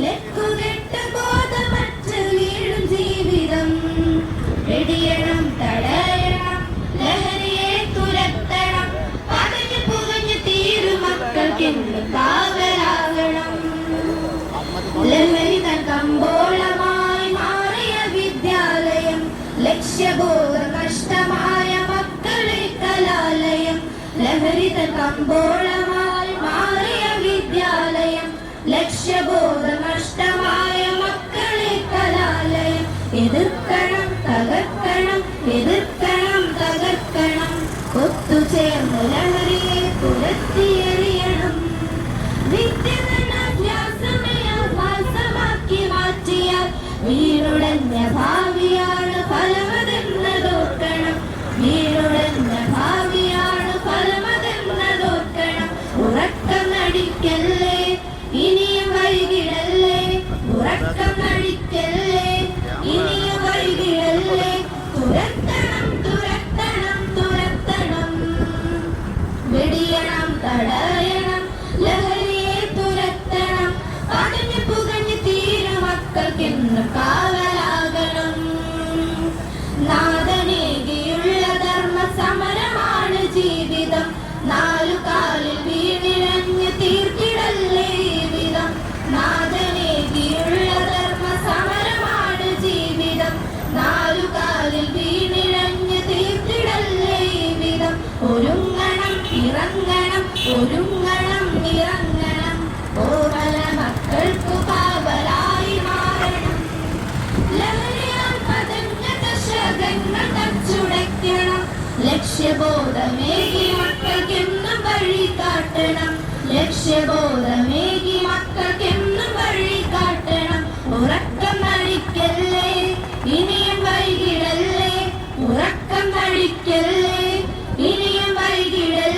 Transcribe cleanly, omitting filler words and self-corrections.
ലക്കുകെട്ട് ബോധമറ്റ് വീഴും ജീവിതം. വെടിയണം, തടയണം, ലഹരിയെ തുരത്തണം. പതഞ്ഞു പുകഞ്ഞു തീരും മക്കൾക്കെന്ന് കാവലാകണം. ലഹരി തൻ കമ്പോളമായി മാറിയ വിദ്യാലയം, ലക്ഷ്യബോധം നഷ്ടമായ മക്കളെ കലാലയം. ലഹരി തൻ കമ്പോളമായി മാറിയ വിദ്യാലയം, ലക്ഷ്യബോധം നഷ്ടമായ മക്കളെ കലാലയം. എതിർക്കണം, തകർക്കണം, എതിർക്കണം, തകർക്കണം. ഒത്തുചേർന്ന് ലഹരിയെ തുരത്തിയെറിയണം. വിദ്യാഭ്യാസമാക്കി മാറ്റിയാൽ വീടുടഞ്ഞ ഭാവിയാണ് ഫലമതെന്നതോർക്കണം. വീടുടഞ്ഞ ഭാവിയാണ് ഫലമതെന്നതോർക്കണം. ഉറക്കം നടിക്കല്ലേ, ഇനിയും വൈകിടല്ലേ. ഉറക്കം നടിക്കല്ലേ, ഇനിയും വൈകിടല്ലേ. തുരത്തണം, തുരത്തണം, തുരത്തണം. വെടിയണം, തടയണം, ലഹരിയെ തുരത്തണം. പതഞ്ഞു പുകഞ്ഞു തീരും മക്കൾക്കെന്നും കാവലാകണം. നാദനേകിയുള്ള ധർമ്മ സമരമാണ് ജീവിതം. നാലുകാലിൽ വീണിഴഞ്ഞ് തീർത്തിടല്ലേ വിധം. നാദനേകിയുള്ള ധർമ്മ സമരമാണ് ജീവിതം. നാലുകാലിൽ വീണിഴഞ്ഞ് തീർത്തിടല്ലേ വിധം. ഒരുങ്ങണം, ഇറങ്ങണം, ഒരുങ്ങണം, ഇറങ്ങണം. ഓമന മക്കൾക്കു കാവലായി മാറണം. ലഹരിയാൽ പതഞ്ഞ ദശകങ്ങൾ തച്ചുടയ്ക്കണം. ലക്ഷ്യബോധമേകി മക്കൾക്കെന്നും വഴി കാട്ടണം. ലക്ഷ്യബോധമേകി മക്കൾക്കെന്നും വഴി കാട്ടണം. ഉറക്കം നടിക്കല്ലേ, ഇനിയും വൈകിടല്ലേ. ഉറക്കം നടിക്കല്ലേ, ഇനിയും വൈകിടല്ലേ.